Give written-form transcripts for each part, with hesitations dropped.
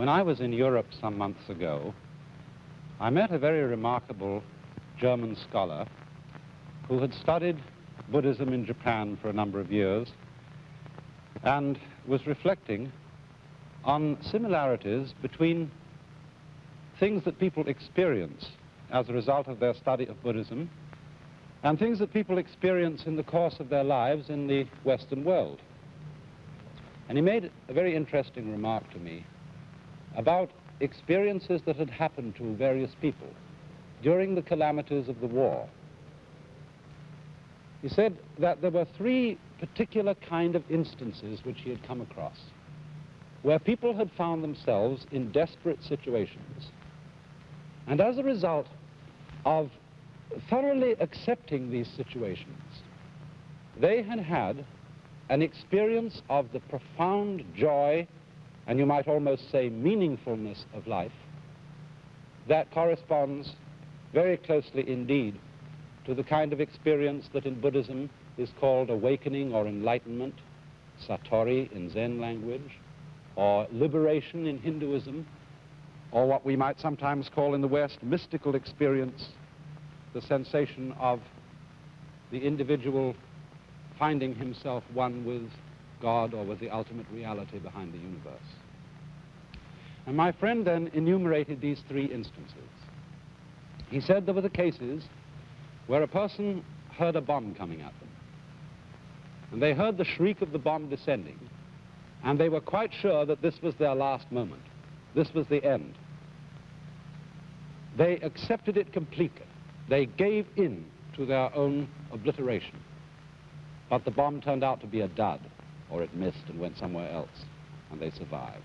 When I was in Europe some months ago, I met a very remarkable German scholar who had studied Buddhism in Japan for a number of years and was reflecting on similarities between things that people experience as a result of their study of Buddhism and things that people experience in the course of their lives in the Western world. And he made a very interesting remark to me about experiences that had happened to various people during the calamities of the war. He said that there were three particular kind of instances which he had come across where people had found themselves in desperate situations, and as a result of thoroughly accepting these situations, they had had an experience of the profound joy, and you might almost say meaningfulness of life, that corresponds very closely indeed to the kind of experience that in Buddhism is called awakening or enlightenment, satori in Zen language, or liberation in Hinduism, or what we might sometimes call in the West mystical experience, the sensation of the individual finding himself one with God or with the ultimate reality behind the universe. And my friend then enumerated these three instances. He said there were the cases where a person heard a bomb coming at them, and they heard the shriek of the bomb descending, and they were quite sure that this was their last moment. This was the end. They accepted it completely. They gave in to their own obliteration. But the bomb turned out to be a dud, or it missed and went somewhere else, and they survived.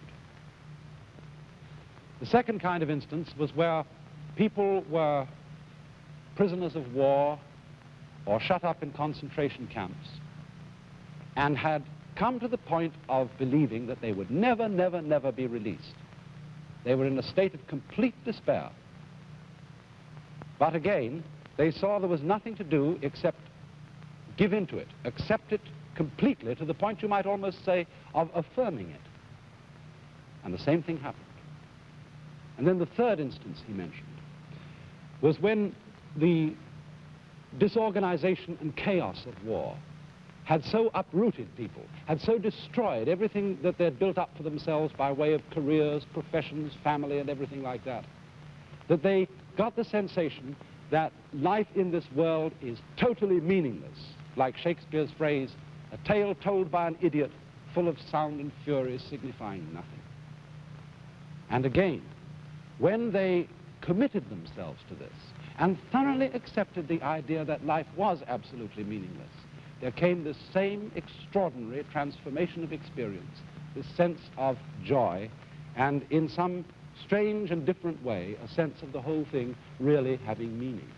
The second kind of instance was where people were prisoners of war or shut up in concentration camps and had come to the point of believing that they would never, never, never be released. They were in a state of complete despair. But again, they saw there was nothing to do except give into it, accept it completely, to the point you might almost say of affirming it. And the same thing happened. And then the third instance he mentioned was when the disorganization and chaos of war had so uprooted people, had so destroyed everything that they'd built up for themselves by way of careers, professions, family, and everything like that, that they got the sensation that life in this world is totally meaningless, like Shakespeare's phrase, a tale told by an idiot, full of sound and fury, signifying nothing. And again, when they committed themselves to this and thoroughly accepted the idea that life was absolutely meaningless, there came this same extraordinary transformation of experience, this sense of joy, and in some strange and different way, a sense of the whole thing really having meaning.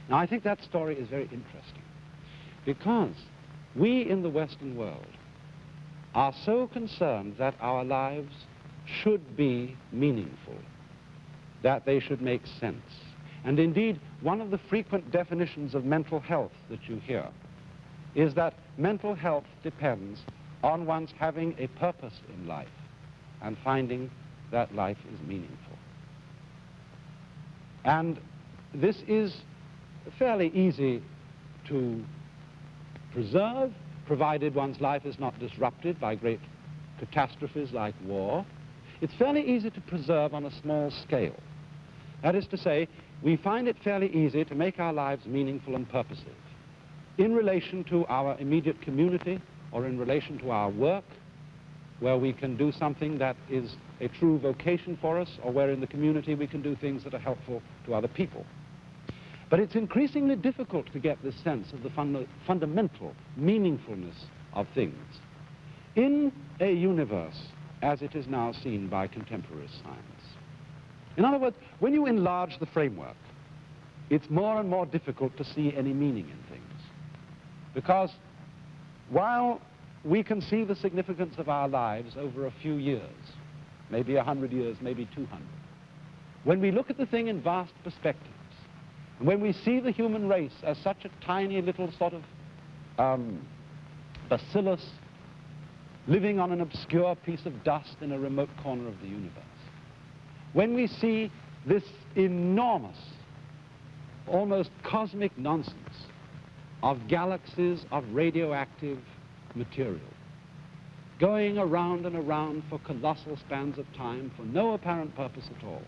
Now, I think that story is very interesting because we in the Western world are so concerned that our lives should be meaningful, that they should make sense. And indeed, one of the frequent definitions of mental health that you hear is that mental health depends on one's having a purpose in life and finding that life is meaningful. And this is fairly easy to preserve, provided one's life is not disrupted by great catastrophes like war. It's fairly easy to preserve on a small scale. That is to say, we find it fairly easy to make our lives meaningful and purposive in relation to our immediate community or in relation to our work, where we can do something that is a true vocation for us, or where in the community we can do things that are helpful to other people. But it's increasingly difficult to get this sense of the fundamental meaningfulness of things in a universe as it is now seen by contemporary science. In other words, when you enlarge the framework, it's more and more difficult to see any meaning in things. Because while we can see the significance of our lives over a few years, maybe 100 years, maybe 200, when we look at the thing in vast perspectives, and when we see the human race as such a tiny little sort of bacillus living on an obscure piece of dust in a remote corner of the universe. When we see this enormous, almost cosmic nonsense of galaxies of radioactive material going around and around for colossal spans of time for no apparent purpose at all,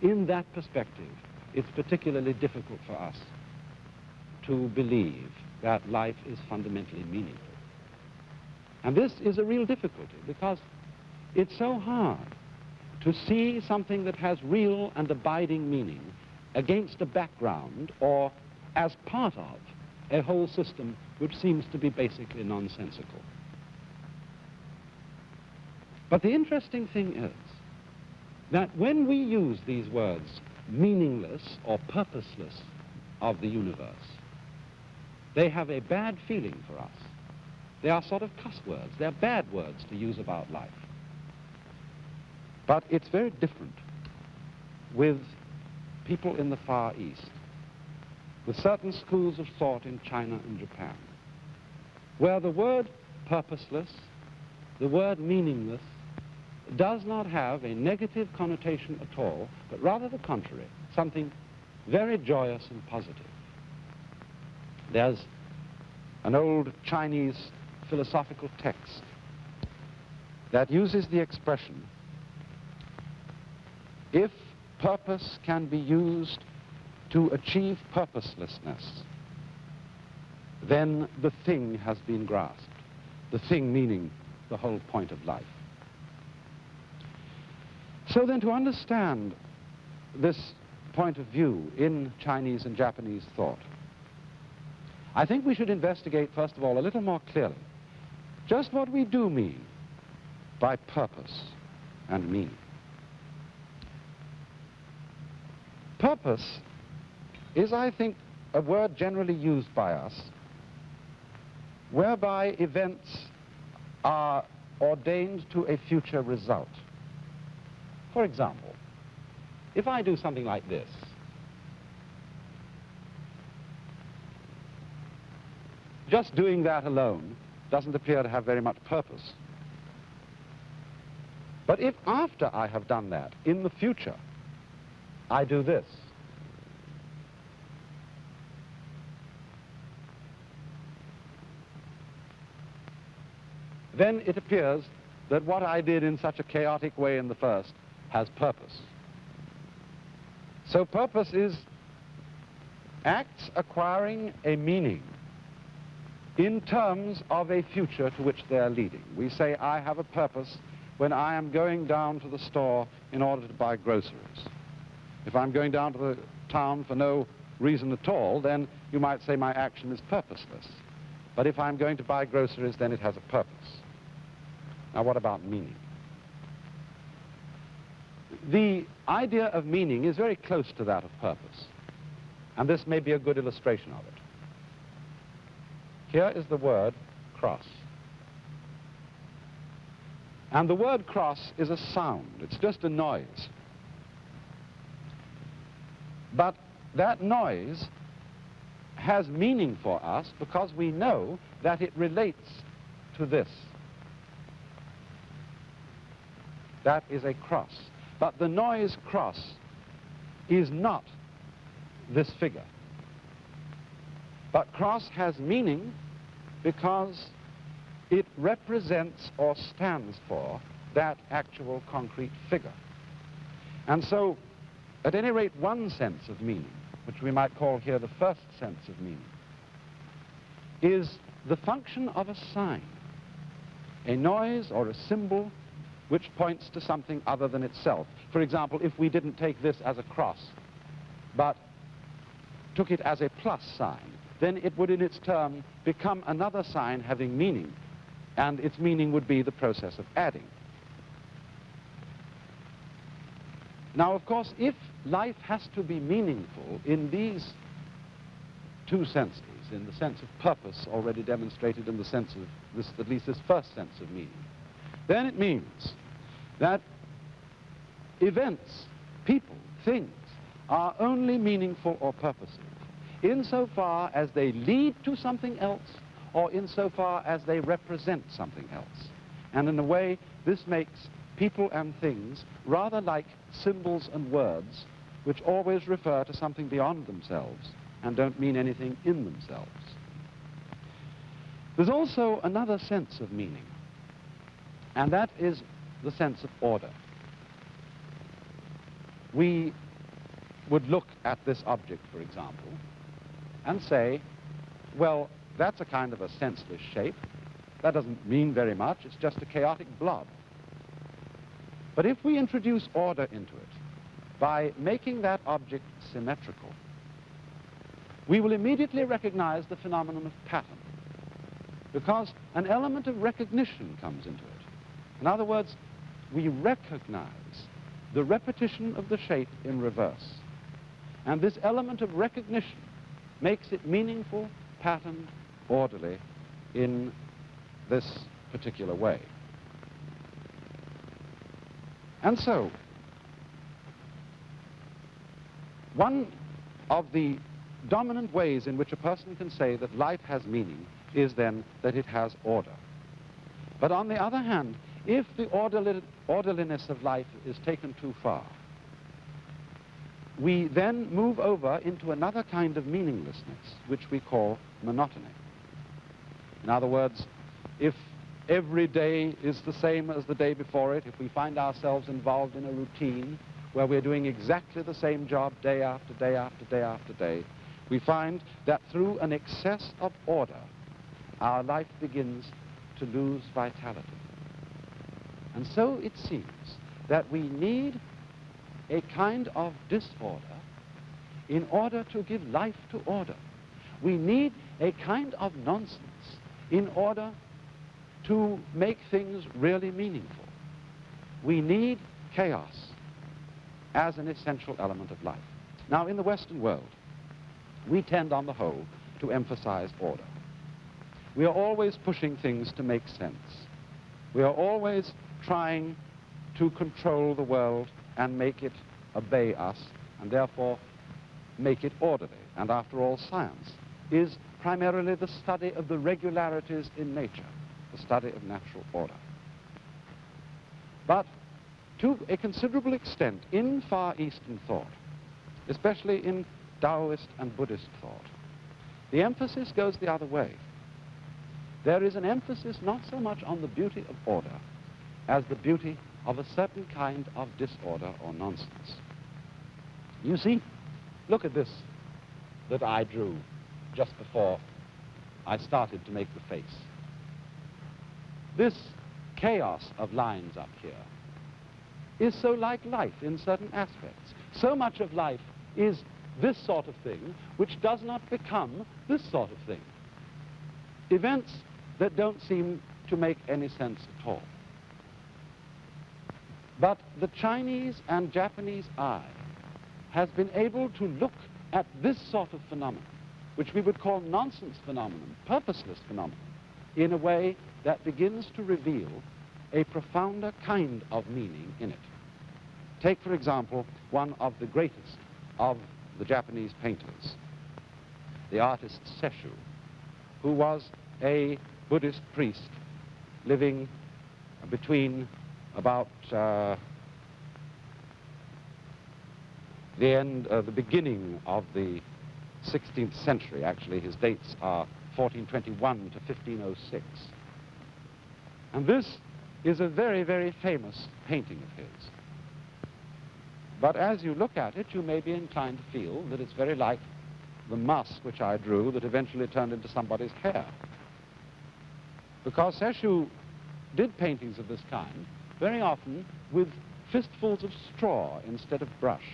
in that perspective, it's particularly difficult for us to believe that life is fundamentally meaningful. And this is a real difficulty because it's so hard to see something that has real and abiding meaning against a background or as part of a whole system which seems to be basically nonsensical. But the interesting thing is that when we use these words, meaningless or purposeless of the universe, they have a bad feeling for us. They are sort of cuss words. They're bad words to use about life. But it's very different with people in the Far East, with certain schools of thought in China and Japan, where the word purposeless, the word meaningless, does not have a negative connotation at all, but rather the contrary, something very joyous and positive. There's an old Chinese philosophical text that uses the expression, if purpose can be used to achieve purposelessness, then the thing has been grasped. The thing meaning the whole point of life. So then, to understand this point of view in Chinese and Japanese thought, I think we should investigate, first of all, a little more clearly just what we do mean by purpose and meaning. Purpose is, I think, a word generally used by us whereby events are ordained to a future result. For example, if I do something like this, just doing that alone doesn't appear to have very much purpose. But if after I have done that, in the future, I do this, then it appears that what I did in such a chaotic way in the first has purpose. So purpose is acts acquiring a meaning in terms of a future to which they are leading. We say, I have a purpose when I am going down to the store in order to buy groceries. If I'm going down to the town for no reason at all, then you might say my action is purposeless. But if I'm going to buy groceries, then it has a purpose. Now, what about meaning? The idea of meaning is very close to that of purpose, and this may be a good illustration of it. Here is the word cross. And the word cross is a sound. It's just a noise. But that noise has meaning for us because we know that it relates to this. That is a cross. But the noise cross is not this figure. But cross has meaning because it represents or stands for that actual concrete figure. And so, at any rate, one sense of meaning, which we might call here the first sense of meaning, is the function of a sign, a noise or a symbol which points to something other than itself. For example, if we didn't take this as a cross, but took it as a plus sign, then it would in its turn become another sign having meaning, and its meaning would be the process of adding. Now, of course, if life has to be meaningful in these two senses, in the sense of purpose already demonstrated in the sense of this, at least this first sense of meaning, then it means that events, people, things, are only meaningful or purposive insofar as they lead to something else or insofar as they represent something else. And in a way, this makes people and things rather like symbols and words, which always refer to something beyond themselves and don't mean anything in themselves. There's also another sense of meaning, and that is the sense of order. We would look at this object, for example, and say, well, that's a kind of a senseless shape. That doesn't mean very much. It's just a chaotic blob. But if we introduce order into it by making that object symmetrical, we will immediately recognize the phenomenon of pattern, because an element of recognition comes into it. In other words, we recognize the repetition of the shape in reverse. And this element of recognition makes it meaningful, patterned, orderly in this particular way. And so, one of the dominant ways in which a person can say that life has meaning is then that it has order. But on the other hand, if the orderliness of life is taken too far, we then move over into another kind of meaninglessness, which we call monotony. In other words, if every day is the same as the day before it, if we find ourselves involved in a routine where we're doing exactly the same job day after day after day after day, we find that through an excess of order, our life begins to lose vitality. And so it seems that we need a kind of disorder in order to give life to order. We need a kind of nonsense in order to make things really meaningful. We need chaos as an essential element of life. Now, in the Western world, we tend on the whole to emphasize order. We are always pushing things to make sense. We are always trying to control the world and make it obey us, and therefore make it orderly. And after all, science is primarily the study of the regularities in nature, the study of natural order. But to a considerable extent, in Far Eastern thought, especially in Taoist and Buddhist thought, the emphasis goes the other way. There is an emphasis not so much on the beauty of order as the beauty of a certain kind of disorder or nonsense. You see, look at this that I drew just before I started to make the face. This chaos of lines up here is so like life in certain aspects. So much of life is this sort of thing which does not become this sort of thing. Events that don't seem to make any sense at all. But the Chinese and Japanese eye has been able to look at this sort of phenomenon, which we would call nonsense phenomenon, purposeless phenomenon, in a way that begins to reveal a profounder kind of meaning in it. Take, for example, one of the greatest of the Japanese painters, the artist Sesshu, who was a Buddhist priest living between about the beginning of the 16th century. Actually, his dates are 1421 to 1506. And this is a very, very famous painting of his. But as you look at it, you may be inclined to feel that it's very like the mask which I drew that eventually turned into somebody's hair. Because Sesshu did paintings of this kind very often with fistfuls of straw instead of brush.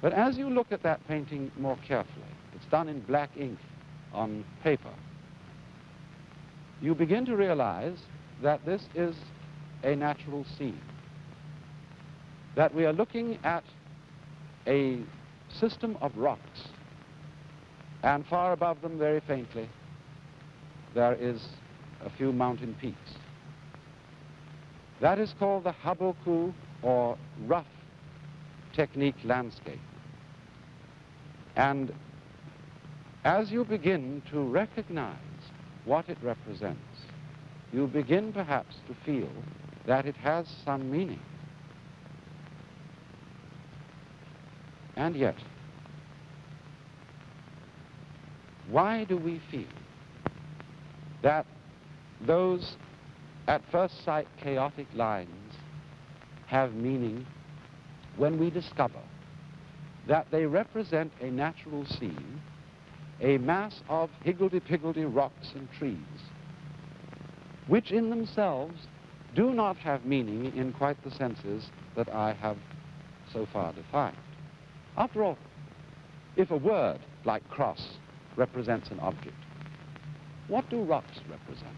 But as you look at that painting more carefully, it's done in black ink on paper, you begin to realize that this is a natural scene, that we are looking at a system of rocks, and far above them, very faintly, there is a few mountain peaks. That is called the haboku, or rough technique landscape. And as you begin to recognize what it represents, you begin perhaps to feel that it has some meaning. And yet, why do we feel that those at first sight chaotic lines have meaning when we discover that they represent a natural scene, a mass of higgledy-piggledy rocks and trees, which in themselves do not have meaning in quite the senses that I have so far defined? After all, if a word like cross represents an object, what do rocks represent?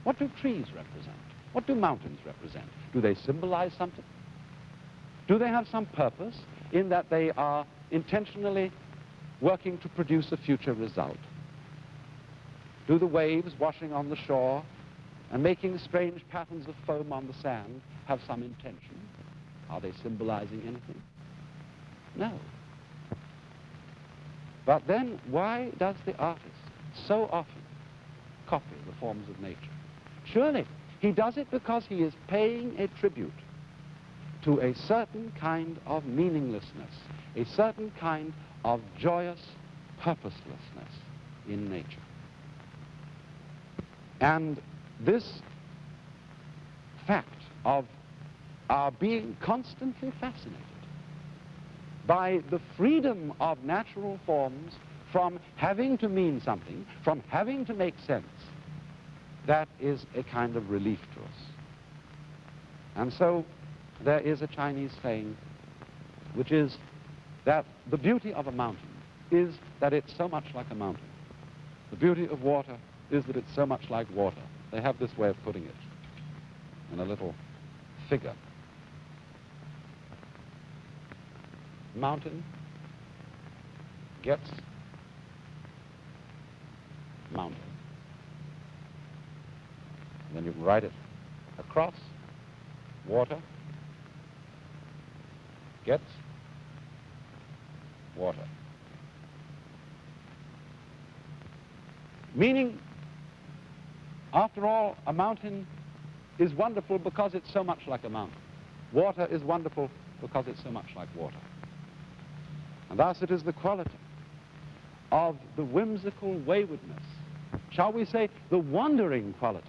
What do trees represent? What do mountains represent? Do they symbolize something? Do they have some purpose in that they are intentionally working to produce a future result? Do the waves washing on the shore and making strange patterns of foam on the sand have some intention? Are they symbolizing anything? No. But then why does the artist so often copy the forms of nature? Surely he does it because he is paying a tribute to a certain kind of meaninglessness, a certain kind of joyous purposelessness in nature. And this fact of our being constantly fascinated by the freedom of natural forms from having to mean something, from having to make sense, that is a kind of relief to us. And so there is a Chinese saying, which is that the beauty of a mountain is that it's so much like a mountain. The beauty of water is that it's so much like water. They have this way of putting it in a little figure. Mountain gets mountain. And then you can write it across. Water gets water. Meaning, after all, a mountain is wonderful because it's so much like a mountain. Water is wonderful because it's so much like water. And thus it is the quality of the whimsical waywardness, shall we say the wandering quality,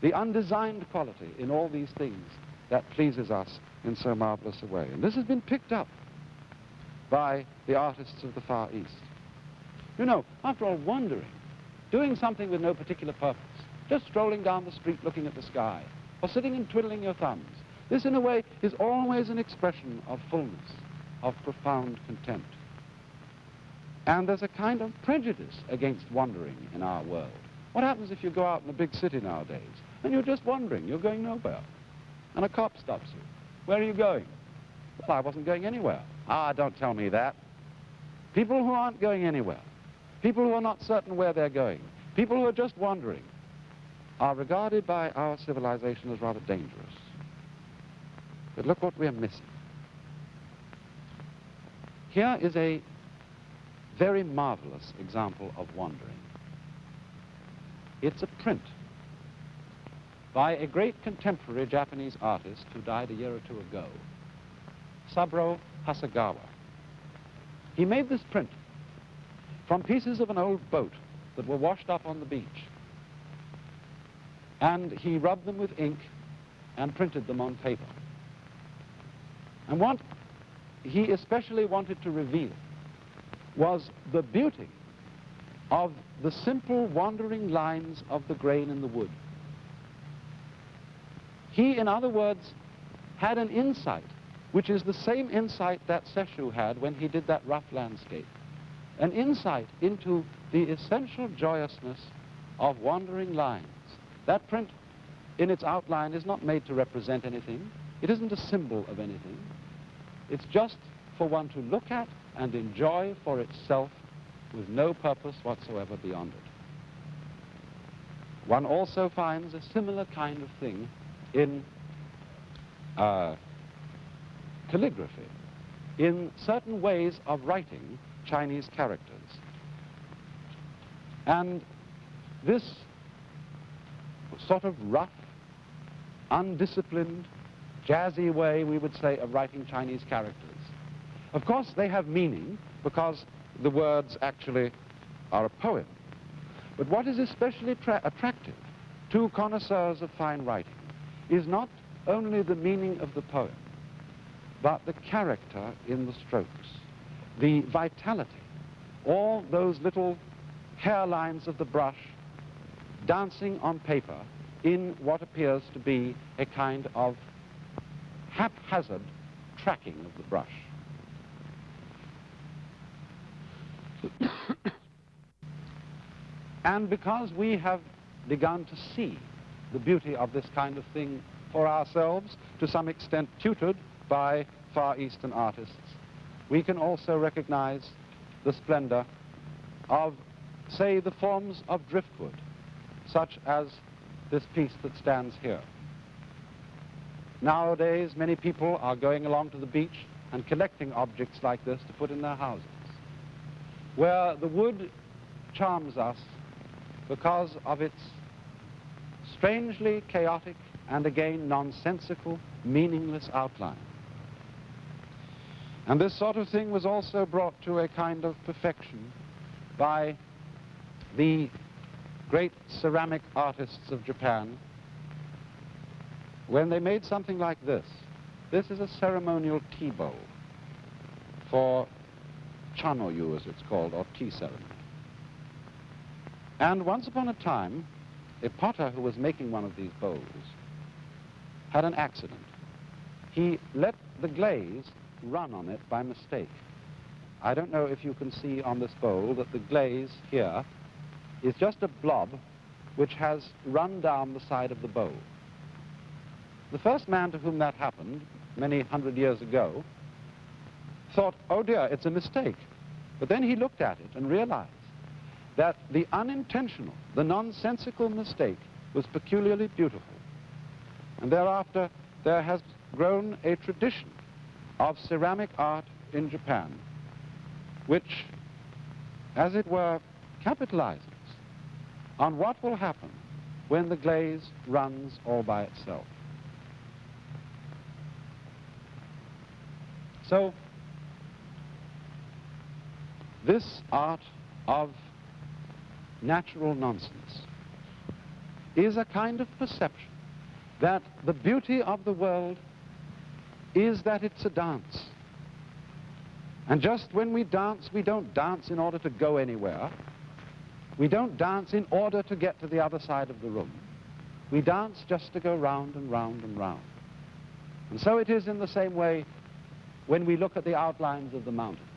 the undesigned quality in all these things that pleases us in so marvelous a way. And this has been picked up by the artists of the Far East. You know, after all, wandering, doing something with no particular purpose, just strolling down the street looking at the sky, or sitting and twiddling your thumbs, this in a way is always an expression of fullness, of profound content. And there's a kind of prejudice against wandering in our world. What happens if you go out in a big city nowadays and you're just wandering, you're going nowhere, and a cop stops you? Where are you going? Well, I wasn't going anywhere. Ah, don't tell me that. People who aren't going anywhere, people who are not certain where they're going, people who are just wandering, are regarded by our civilization as rather dangerous. But look what we're missing. Here is a very marvelous example of wandering. It's a print by a great contemporary Japanese artist who died a year or two ago, Saburo Hasegawa. He made this print from pieces of an old boat that were washed up on the beach. And he rubbed them with ink and printed them on paper. And what he especially wanted to reveal was the beauty of the simple wandering lines of the grain in the wood. He, in other words, had an insight, which is the same insight that Seshu had when he did that rough landscape, an insight into the essential joyousness of wandering lines. That print, in its outline, is not made to represent anything. It isn't a symbol of anything. It's just for one to look at and enjoy for itself with no purpose whatsoever beyond it. One also finds a similar kind of thing in calligraphy, in certain ways of writing Chinese characters. And this sort of rough, undisciplined, jazzy way, we would say, of writing Chinese characters. Of course, they have meaning because the words actually are a poem. But what is especially attractive to connoisseurs of fine writing is not only the meaning of the poem, but the character in the strokes, the vitality, all those little hairlines of the brush dancing on paper in what appears to be a kind of haphazard tracking of the brush. And because we have begun to see the beauty of this kind of thing for ourselves, to some extent tutored by Far Eastern artists, we can also recognize the splendor of, say, the forms of driftwood, such as this piece that stands here. Nowadays, many people are going along to the beach and collecting objects like this to put in their houses, where the wood charms us because of its strangely chaotic and again nonsensical, meaningless outline. And this sort of thing was also brought to a kind of perfection by the great ceramic artists of Japan when they made something like this. This is a ceremonial tea bowl for chanoyu, as it's called, or tea ceremony. And once upon a time, a potter who was making one of these bowls had an accident. He let the glaze run on it by mistake. I don't know if you can see on this bowl that the glaze here is just a blob which has run down the side of the bowl. The first man to whom that happened, many hundred years ago, thought, oh dear, it's a mistake. But then he looked at it and realized that the unintentional, the nonsensical mistake was peculiarly beautiful. And thereafter, there has grown a tradition of ceramic art in Japan, which, as it were, capitalizes on what will happen when the glaze runs all by itself. So, this art of natural nonsense is a kind of perception that the beauty of the world is that it's a dance. And just when we dance, we don't dance in order to go anywhere. We don't dance in order to get to the other side of the room. We dance just to go round and round and round. And so it is in the same way when we look at the outlines of the mountains.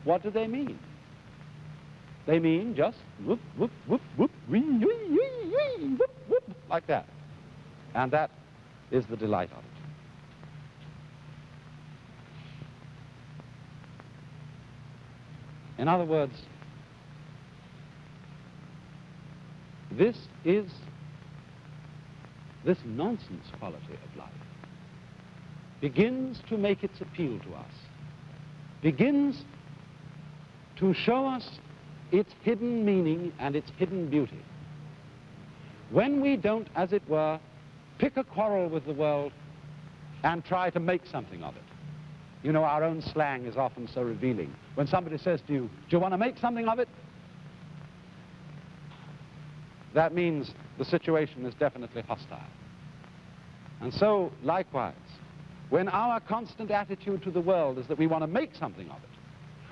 What do they mean? They mean just whoop, whoop, whoop, whoop, wee, wee, wee, wee, whoop, whoop, like that. And that is the delight of it. In other words, this nonsense quality of life begins to make its appeal to us, begins to show us its hidden meaning and its hidden beauty. When we don't, as it were, pick a quarrel with the world and try to make something of it. You know, our own slang is often so revealing. When somebody says to you, do you want to make something of it? That means the situation is definitely hostile. And so, likewise, when our constant attitude to the world is that we want to make something of it,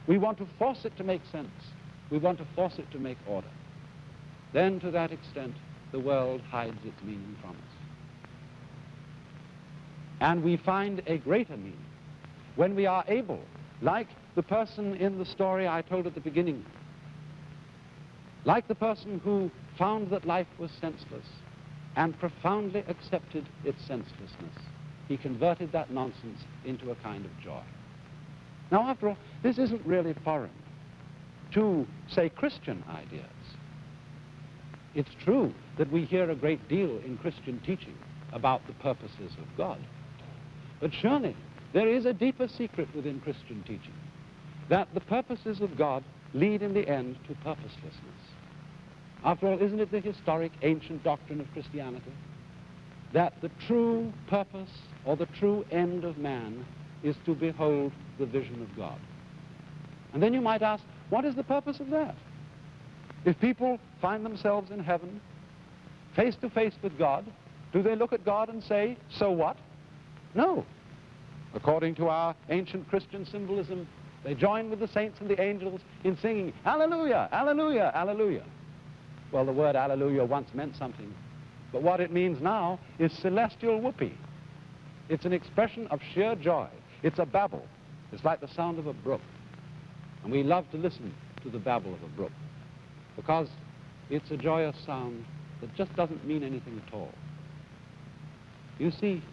we want to force it to make sense, we want to force it to make order, then to that extent, the world hides its meaning from us. And we find a greater meaning when we are able, like the person in the story I told at the beginning, like the person who found that life was senseless and profoundly accepted its senselessness, he converted that nonsense into a kind of joy. Now, after all, this isn't really foreign to, say, Christian ideas. It's true that we hear a great deal in Christian teaching about the purposes of God. But surely there is a deeper secret within Christian teaching, that the purposes of God lead in the end to purposelessness. After all, isn't it the historic, ancient doctrine of Christianity that the true purpose or the true end of man is to behold the vision of God? And then you might ask, what is the purpose of that? If people find themselves in heaven, face to face with God, do they look at God and say, so what? No. According to our ancient Christian symbolism, they join with the saints and the angels in singing, Alleluia, Alleluia, Alleluia. Well, the word Alleluia once meant something, but what it means now is celestial whoopee. It's an expression of sheer joy. It's a babble. It's like the sound of a brook. And we love to listen to the babble of a brook because it's a joyous sound that just doesn't mean anything at all. You see,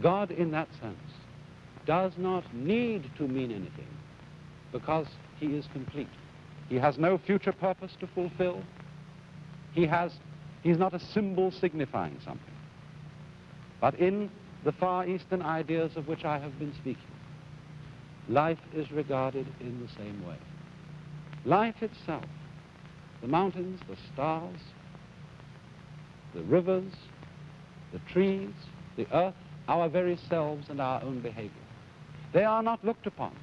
God in that sense does not need to mean anything because he is complete. He has no future purpose to fulfill. He's not a symbol signifying something. But in the Far Eastern ideas of which I have been speaking, life is regarded in the same way. Life itself, the mountains, the stars, the rivers, the trees, the earth, our very selves and our own behavior, they are not looked upon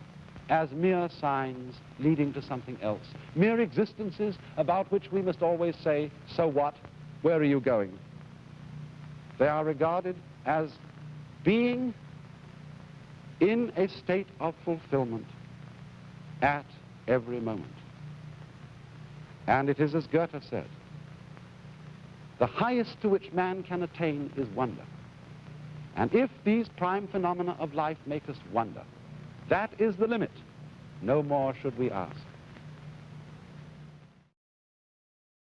as mere signs leading to something else, mere existences about which we must always say, so what? Where are you going? They are regarded as being in a state of fulfillment at every moment. And it is as Goethe said, the highest to which man can attain is wonder. And if these prime phenomena of life make us wonder, that is the limit. No more should we ask.